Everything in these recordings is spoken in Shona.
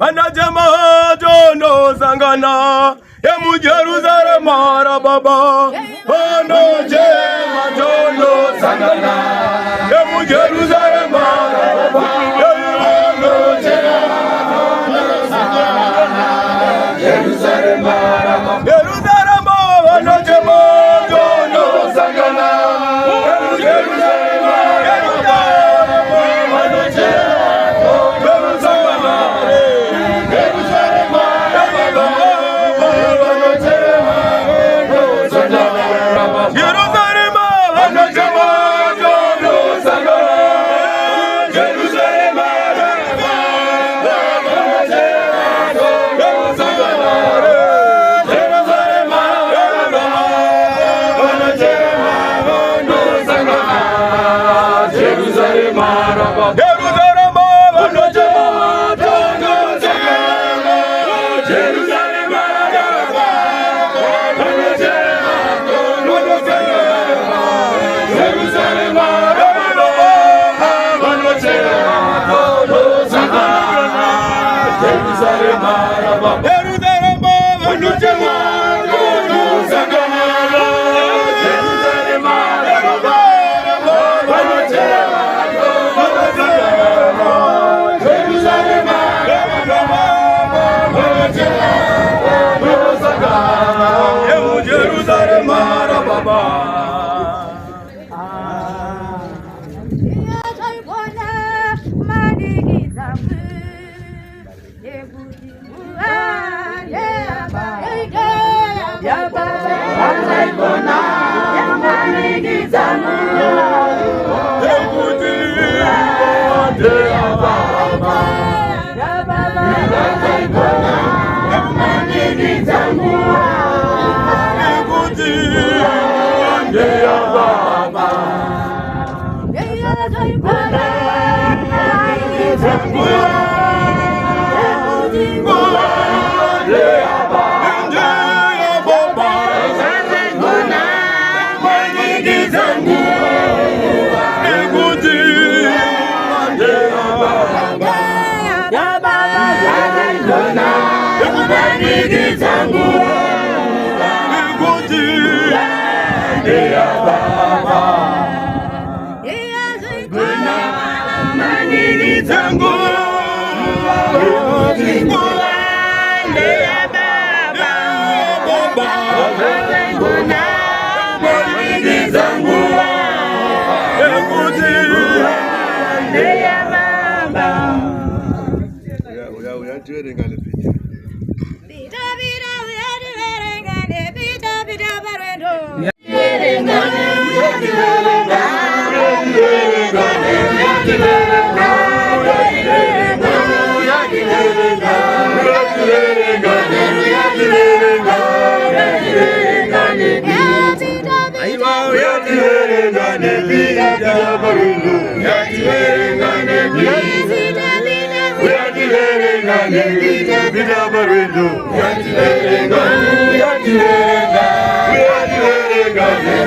Anajama jono sangana emu Jerusalem mara baba. Anajama jono sangana emu Jerusalem mara baba. Anajama jono sangana Jerusalem mara baba. Jerusalem anajama jono sangana emu Jerusalem mara baba.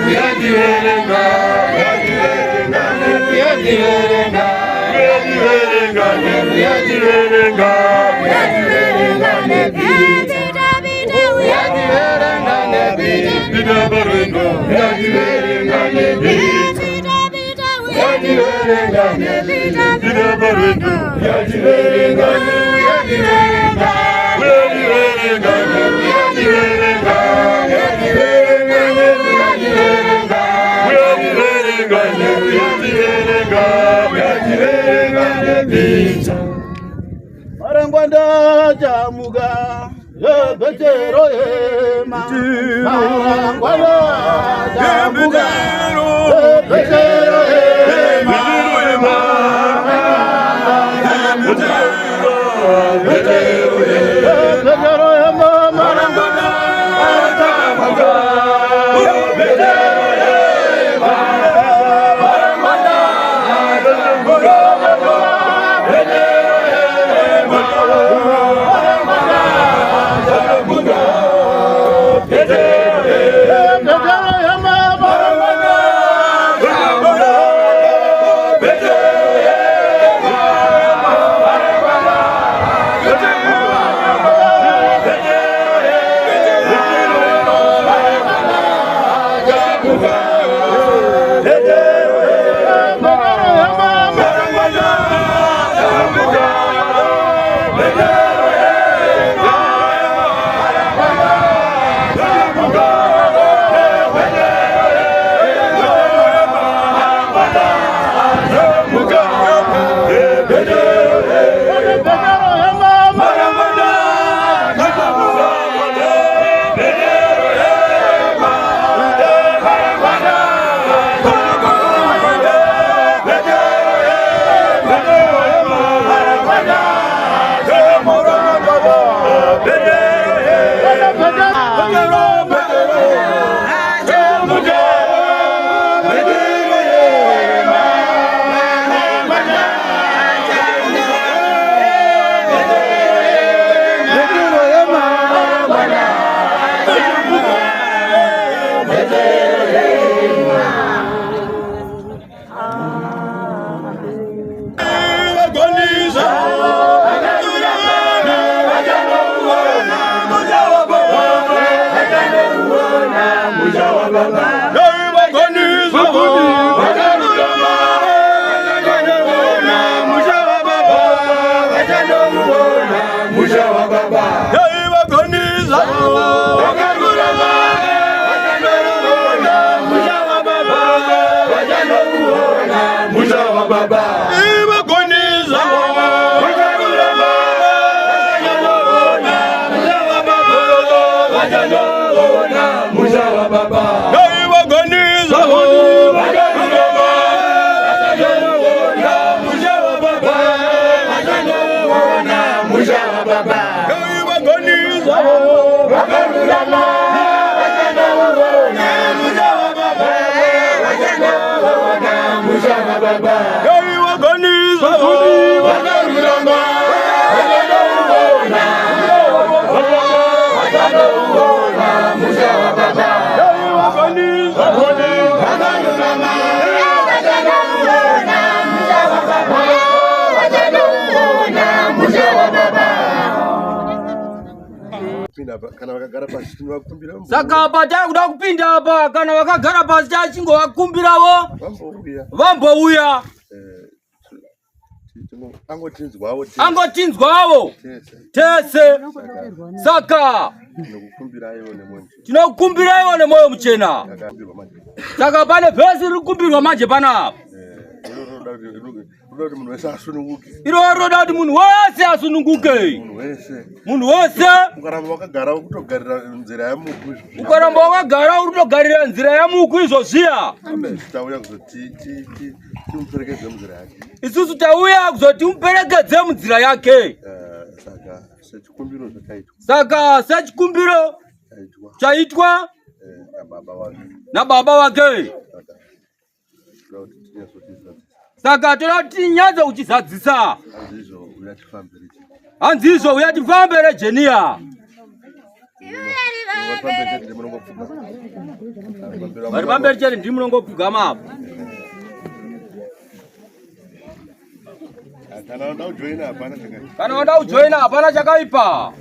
We are Marangwanda jamuga betero ema Marangwanda jamuga betero ema betero ema Marangwanda jamuga betero ema Marangwanda jamuga Saka pata kuda kupinda hapa kana wakagara pasi chachingo wakumbirawo vambouya angotinzwawo tese saka tinokukumbirayo nemoyo muchena. Saka pane vhesi riri kukumbirwa manje panapa iro roda kuti munhu wese asununguke. Munhu wese ukaramba wakagara uri kutogarira nzira yamuku izvozviya isusu tauya kuzoti muperekedze munzira yake. Saka sechikumbiro chaitwa nababa wake. Saka toda kuti tinyaze kuchizadzisa hanzizvo uyatifambere jeniya Bari pamberi chete ndi mulongo pfugama apo. Kana wanda ujoina hapana chakaipa.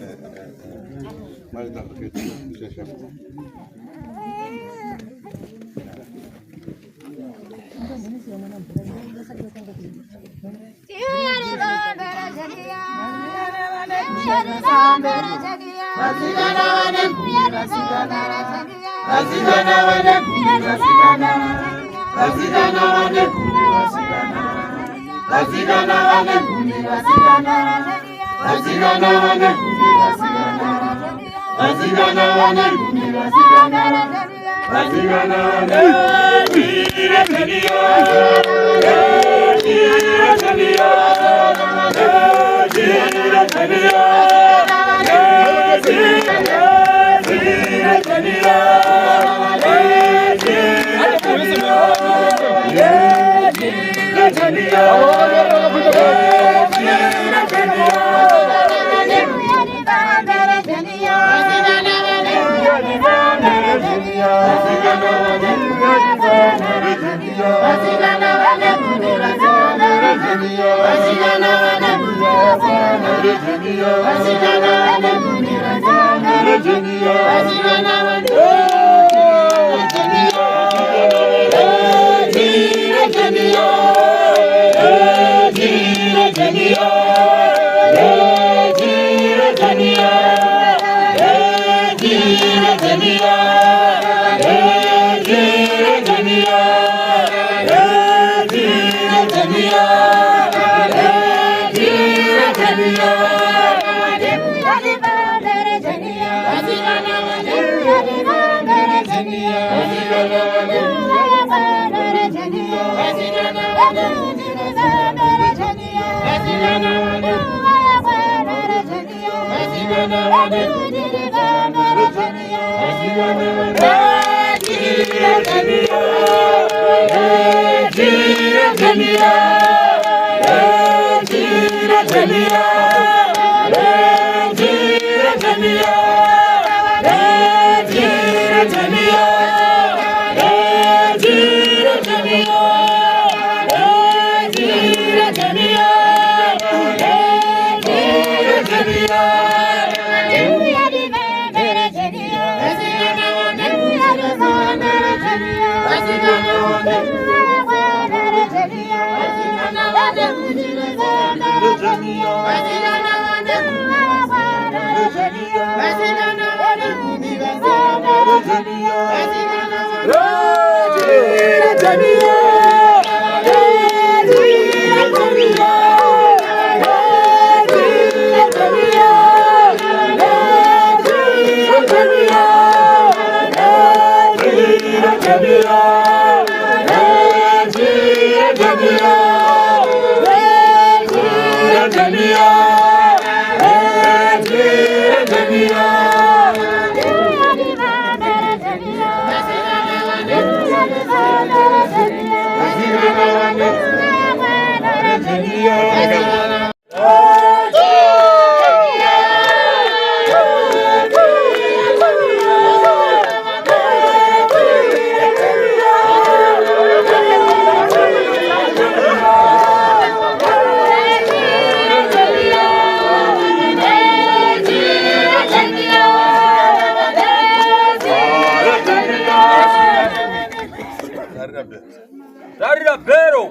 Darira Bero.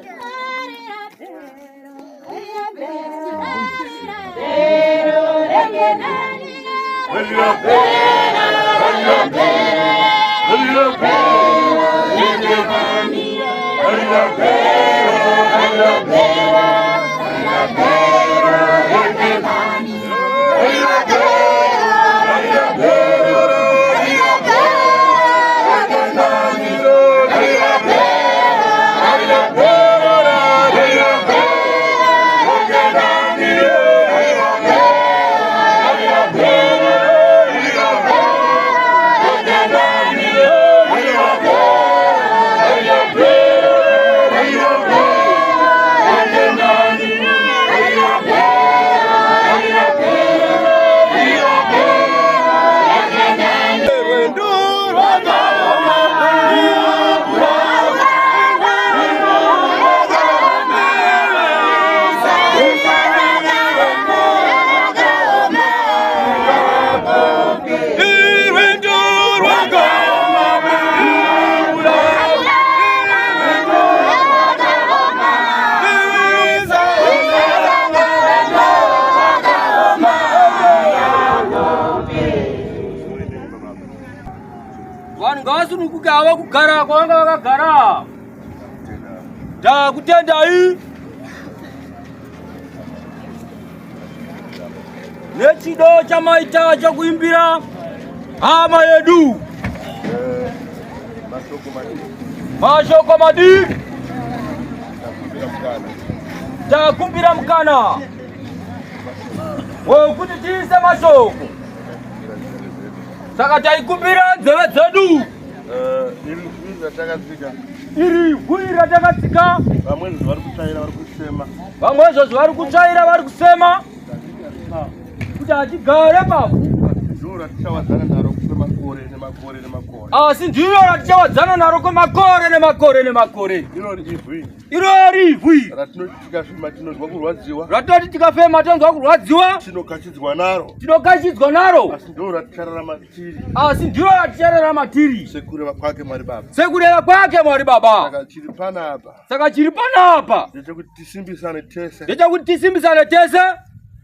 kuno kugara kwanga wakagara. Takutenda hii. Nechido chamaita chakuimbira hama yedu. Mashoko madi. Takumbira mkana. Wewe kuti tise mashoko. Saka taikumbira nzeve dzedu. Iri huira takatsika. Vamwe vari kutsvaira vari kusema. Vamwe vari kutsvaira vari kusema. Kuti atigare pafu. Ndiro ratichawadzana naro kwemakore nemakore nemakore. Asi ndiro ratichawadzana naro kwemakore nemakore nemakore. Irori ivwi. Ratinoti tikafema tinozwa kurwadziwa. Ratinoti tikafema tinozwa kurwadziwa. Tinokashidzwa naro. Tinokashidzwa naro. Asi ndiro ratichararama tiri. Asi ndiro ratichararama tiri. Sekureva kwake Mwari Baba. Sekureva kwake Mwari Baba. Saka chiri panapa. Saka chiri panapa. Ndechekuti tisimbisane tese. Ndechekuti tisimbisane tese.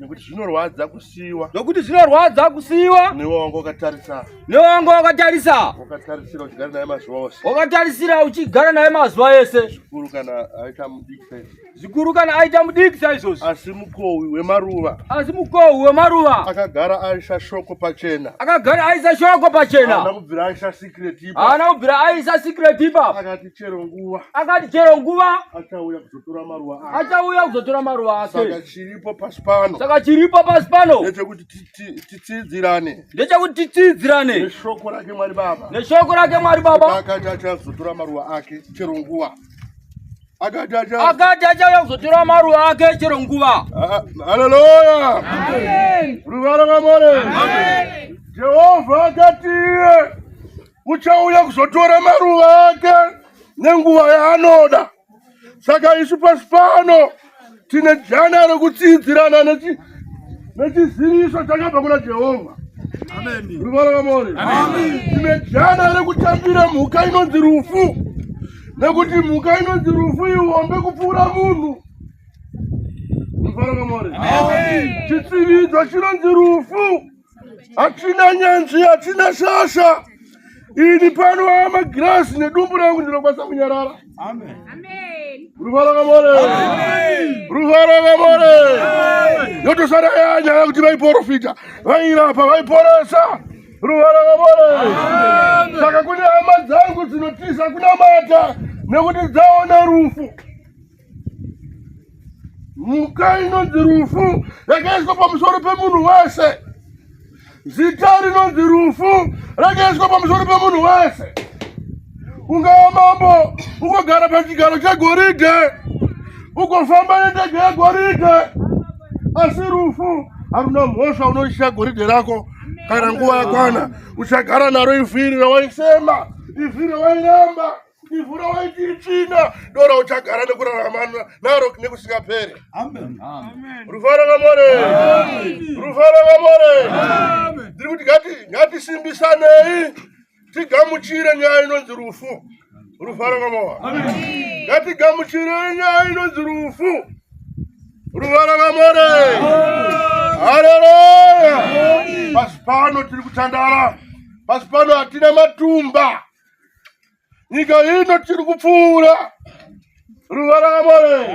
Nekuti zvinorwadza kusiyiwa. Nokuti zvinorwadza kusiyiwa. Newe wanga wakatarisa. Newe wanga wakatarisa. Wakatarisira uchigara naye mazuva ose. Wakatarisira uchigara naye mazuva ese. Zvikuru kana aita mudiki saizvozvo. Zvikuru kana aita mudiki saizvozvo. Asi mukohwi wemaruva. Asi mukohwi wemaruva. Akagara aisa shoko pachena. Akagara aisa shoko pachena. Haana kubvira aisa secret ipa. Haana kubvira aisa secret ipa. Akati chero nguva. Akati chero nguva. Achauya kuzotora maruva ake. Achauya kuzotora maruva ake. Saka chiripo pasi pano. Saka chiripo pasi pano. Ndechekuti titsidzirane. Ndechekuti titsidzirane. Neshoko rake Mwari Baba. Neshoko rake Mwari Baba. Akati achazotora maruva ake chero nguva. Akati achauya kuzotora maruva ake chero nguva. Haleluya. Amen. Ruvara rwamore. Amen. Jehovha akati uchauya kuzotora maruva ake nenguva yaanoda. Saka isu pasi pano tine jana rekutsidzirana nechiziviso chakabva kuna Jehovha. Amen. Ruvara rwamore. Amen. Tine jana rekutambira mhuka inonzi rufu. Nekuti mhuka inonzi rufu ihombe kupfuura munhu. Ruvara rwamore. Amen. Chitsividzo chinonzi rufu. Hatina nyanzvi, hatina shasha. Ini pano amagirasi nedumbu rangu ndinokwanisa kunyarara. Amen. Ruvara rwamore. Amen. Ruvara rwamore. Amen. Yotosara yanyaya kuti vaiprofita, vairapa, vaiporesa. Ruvara rwamore. Amen. Saka kune hama dzangu dzinotisa kunamata nekuti dzaona rufu. Mhuka inonzi rufu yakaiswa pamusoro pemunhu wese. Zita rinonzi rufu rakaiswa pamusoro pemunhu wese. Ungava mambo, ungogara pachigaro chegoridhe, ungofamba nendege yegoridhe, asi rufu haruna mhosva unoisha goridhe rako. Kana nguva yakwana uchagara naro ivhiri rawaisema, ivhiri rawairamba, ivhiri rawaiti itsvina, ndora uchagara nekurarama naro nekusingaperi. Amen. Ruvara rwamore. Ruvara rwamore. Ndiri kuti ngatisimisanei tigamuchire nyaya inonzi rufu. Ruvara rwamore. Ngatigamuchire nyaya inonzi rufu. Ruvara rwamore. Haleluya. Pasi pano tiri kutandara. Pasi pano hatina matumba. Nyika ino tiri kupfuura. Ruvara rwamore.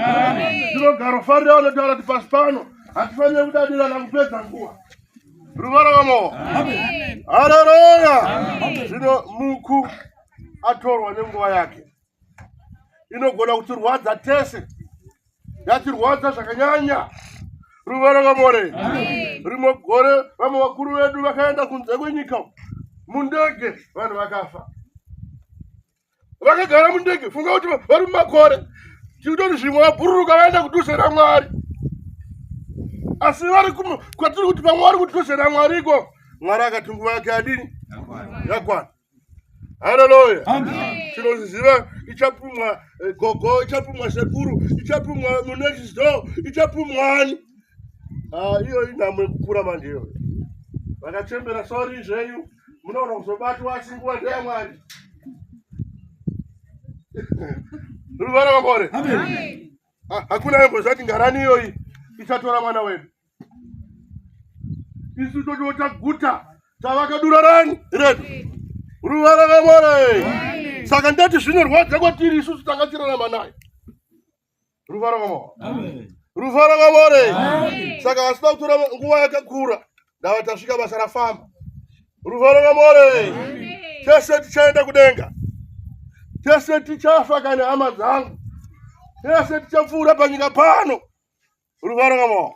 Tinogara farira vanotaura kuti pasi pano hatifanire kudadirana kupedza nguva. Ruvara rwamore. Haleluya. Zvino muku atorwa nenguva yake. Inogona kutirwadza tese. Yatirwadza zvakanyanya. Ruvara rwamore. Rimwe gore vamwe vakuru vedu vakaenda kunze kwenyika mundege, vanhu vakafa. Vakagara mundege, funga kuti vari mumakore, chikutori zvimwe vabhururuka vaenda kudhuze raMwari. Asi vari kwatiri kuti pamwe vari kudhuze raMwariko, Mwari akati nguva yake yadini? Yakwana. Haleluya. Tinoziva ichapumwa gogo, ichapumwa sekuru, ichapumwa munechizo, ichapumwani. Iyo inamwe kukura mandiyo. Vakachembera sori zvenyu, munoona kuzobatwa asi nguva ndeyaMwari. Ruvara rwamore. Hakuna embozati ngarani iyoyi ichatora mwana wedu. Isu tochota guta tavakadura rani redu. Ruvara rwamore. Saka ndati zvinorwadza kwatiri isusu takatirarama naye. Ruvara ngamo. Amen. Ruvara ngamore. Saka asina kutora nguva yakakura. Ndava tasvika basa rafamba. Ruvara ngamore. Tese tichaenda kudenga. Tese tichafa kana hama dzangu. Tese tichapfuura panyika pano. Ruvara ngamo.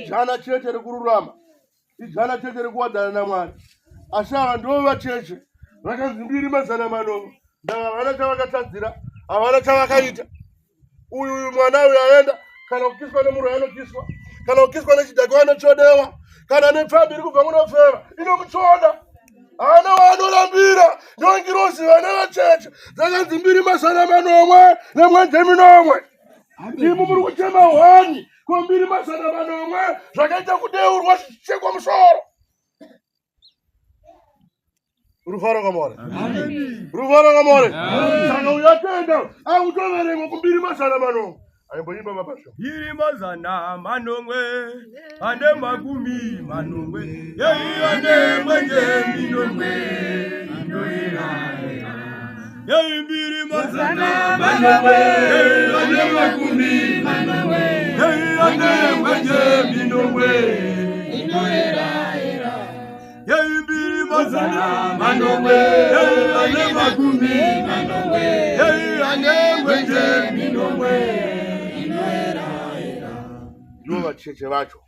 Ijana chete rekururama. Ijana chete rekuwadzana naMwari. Asi ava ndivo vacheche vakanzi mbiri mazana manomwe. Ndava havana chavakatadzira, havana chavakaita. Uyu mwana uyu aenda, kana kukiswa nemurwi anokiswa, kana kukiswa nechidhakwa anochodewa, kana nepfambi iri kubva munofeva inomutsvoda. Havana vanorambira, ndongirozi vana vacheche dzakanzi mbiri mazana manomwe nemwenje minomwe. Imi muri kuchema hwani kwambiri mazana manomwe zvakaita kudeurwa zvichichekwa musoro. Ruvara ngamore. Ruvara ngamore. Saka uyatenda akutoverenga kumbiri mazana manomwe. Ayimboyimba mabasho. Mbiri mazana manomwe ane makumi manomwe yei ane mwenje minomwe inoira. Yei mbiri mazana manomwe ane makumi manomwe yei ane mwenje minomwe inoira. Yei mbiri mazana manomwe ane makumi manomwe yei ane mwenje minomwe. Ndivo vacheche vacho.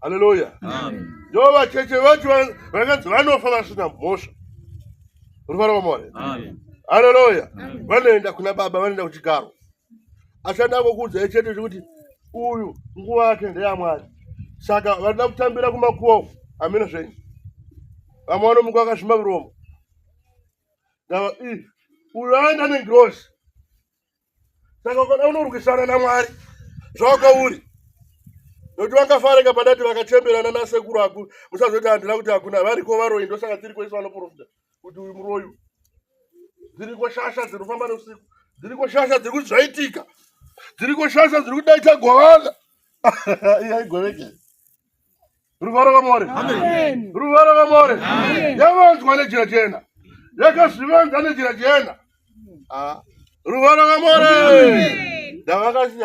Haleluya. Ndivo vacheche vacho vakanzi vanofa vasina mhosva. Ruvara ngamore. Haleluya. Vanoenda kuna baba, vanoenda kuchigaro. Achada kukuudza chete kuti uyu nguva yake ndeyaMwari. Saka vanoda kutambira kumakuwa. Amina zvenyu. Vamwe vanomuka vakazvimba miromo. Ndava uyu aenda nengirozi. Saka ukada unorwisana naMwari zvawakauri. Nokuti vakafarika padati vakachemberana nasekuru aku. Musazoti handina kuti hakuna. Variko varoyi ndosaka tiri kwese vanoprofita. Kuti uyu muroyu. Dziriko shasha dzinofamba neusiku. Dziriko shasha dziri kuzvaitika. Dziriko shasha dziri kudaita govana. Iya igoveke. Ruvara ngamore. Amen. Ruvara ngamore. Yavanzwa nejira jena. Yakazvivanza nejira jena. Ruvara ngamore. Ndavakati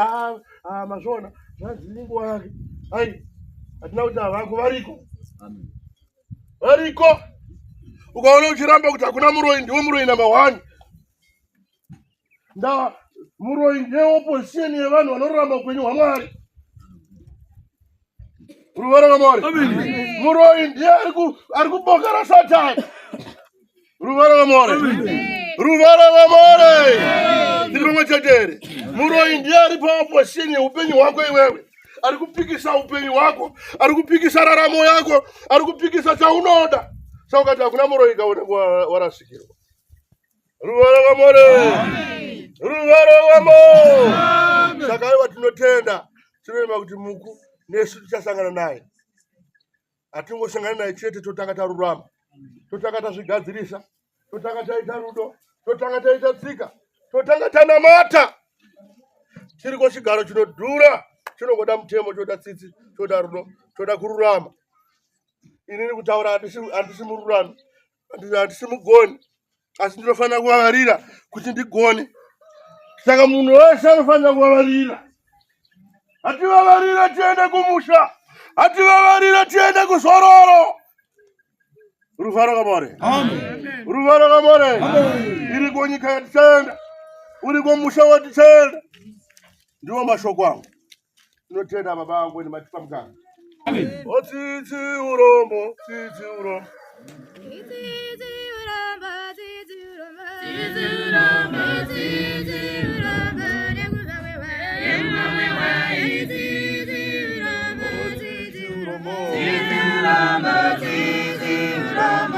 mazvona. Zvinguva yake. Hai. Hatina kuti havako variko. Variko. Ukaona uchiramba kuti hakuna muroyi, ndiwo muroyi namba 1. Ndava muroyi ndeopposition yevanhu vanorarama upenyu hwaMwari. Ruvara ngamore. Muroyi ndiye ari kubokera Satani. Ruvara ngamore. Ruvara ngamore. Ndiri chetere. Muroyi ndiye ari paopposition yeupenyu hwako iwewe. Ari kupikisa upenyu hwako, ari kupikisa raramo yako, ari kupikisa chaunoda. Saka ukati hakuna muroyi warasikirwa. Ruvara ngamore. Ruvara ngamore. Saka iwe tinotenda. Tinoema kuti muku nesu tichasangana naye. Hatingosangana naye chete totanga tarurama. Totanga tazvigadzirisa. Totanga taita rudo. Totanga taita tsika. Totanga tanamata. Chiriko chigaro chinodhura. Chinogoda mutemo, choda tsitsi, choda rudo, choda kururama. Inini kutaura handisi mururami. Handisi mugoni. Asi ndinofanira kuvavarira kuti ndigone. Saka munhu wese anofanira kuvavarira. Hativavarira tiende kumusha. Hativavarira tiende kuzororo. Ruvara ngamore. Amen. Ruvara ngamore. Amen. Iriko nyika yatichaenda. Uriko musha watichaenda. Ndiwo mashoko angu. Tinotenda baba vangu nematipa mukanga. Amen. Tsitsi urombo, tsitsi urombo. Tsitsi urombo, tsitsi urombo. Tsitsi urombo, tsitsi urombo. Tsitsi urombo, tsitsi urombo. Tsitsi urombo, tsitsi urombo.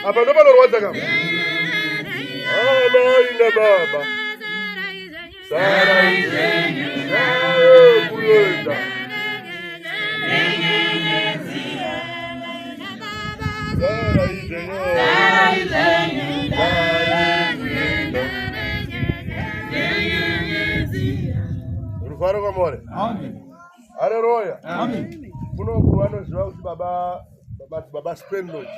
Apa ndo panorwadza kama? Amaina baba. Rufaro kamore. Amen. Haleluya. Amen. Kuno kuwano ziwa kuti baba Spain Lodge.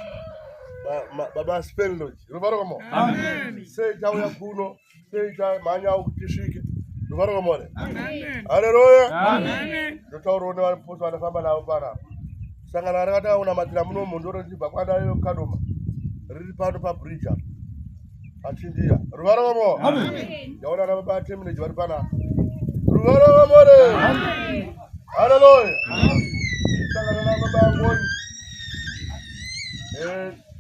Baba Spain Lodge. Rufaro kamore. Amen. Seita uya kuno, seita manya ukutishike. Rufaro kamore. Amen. Haleluya. Amen. Ndotaurona waliposa wanafamba nao pana. Sangana rakata una matira muno mondoro ndibva kwadayo kadoma. Riri pano pa bridge. Achindia. Rufaro kamore. Amen. Yaona na baba terminate vari pana. Rufaro kamore. Amen. Haleluya. Sangana na baba ngoni.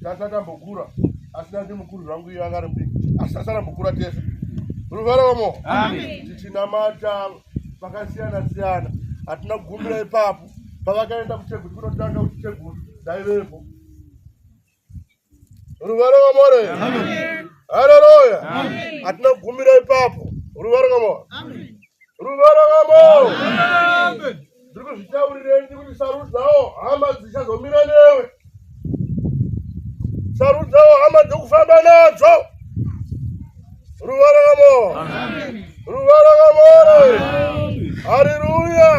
Tasata mbukura. Asina ndi mukuru zvangu iyo angari mbiki. Asasana mbukura tese. Rufaro kamore. Amen. Titinamata pakasiyana siyana. Atina kugumira ipapo. Pavakaenda kuTheguti kunotanga kuti Theguti daivepo. Rufaro kamore. Amen. Haleluya. Amen. Atina kugumira ipapo. Rufaro kamore. Amen. Rufaro kamore. Amen. Ndiri kuzvitaurireni kuti saru dzawo hama dzichazomira newe. Saru dzawo hama dzokufamba nadzo. Rufaro kamore. Amen. Rufaro kamore. Amen. Haleluya.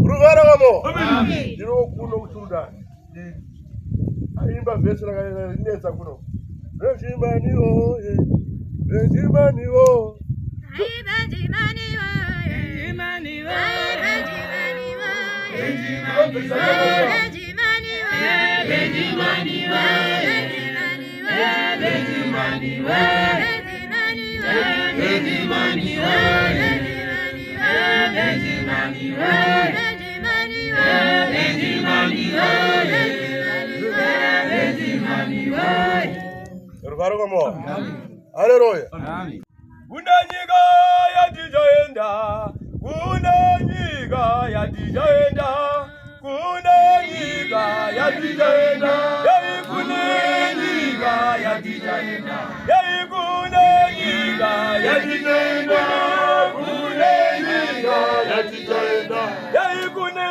Rufaro kamore. Amen. Ndiro kuno kuchurudani. Aimba vhesi rakanetsa kuno. Vechimaniwo, vechimaniwo. Rufaro kamore. Haleluya. Amen. Kuna nyika yatijaenda, kuna nyika yatijaenda, kuna nyika yatijaenda, yai kuna nyika yatijaenda, yai kuna nyika yatijaenda, kuna nyika yatijaenda, yai kuna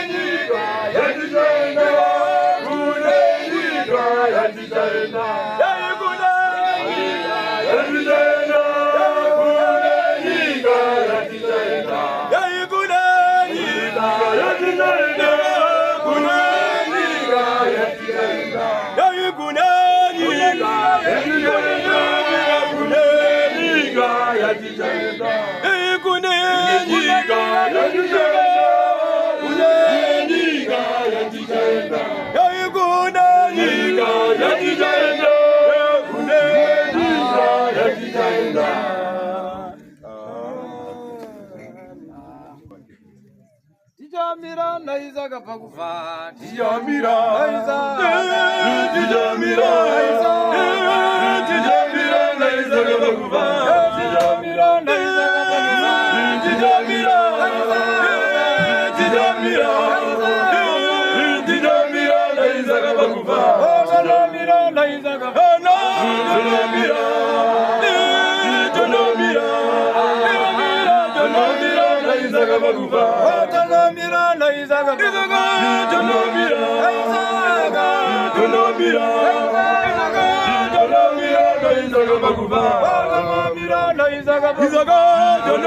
nyika yatijaenda, kuna nyika yatijaenda, yai kuna Tijamira naiza kapakufa. Tijamira naiza. Tijamira naiza. Tijamira naiza kapakufa. Tijamira naiza kapakufa. Tijamira naiza. Tijamira. Tijamira naiza kapakufa. Tijamira naiza kapakufa. Tijamira.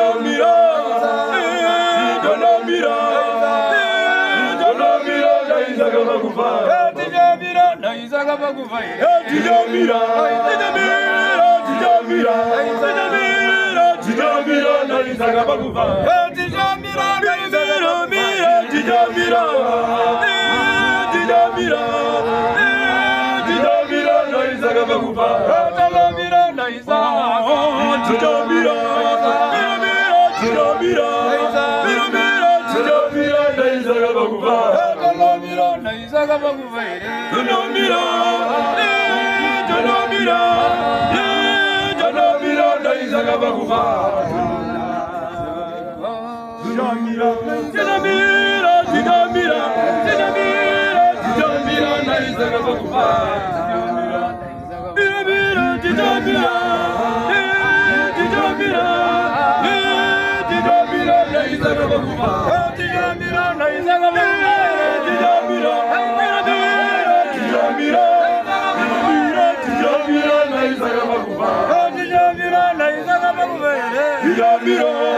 Tanamira naiza kapakufa. Tijamira Tijamira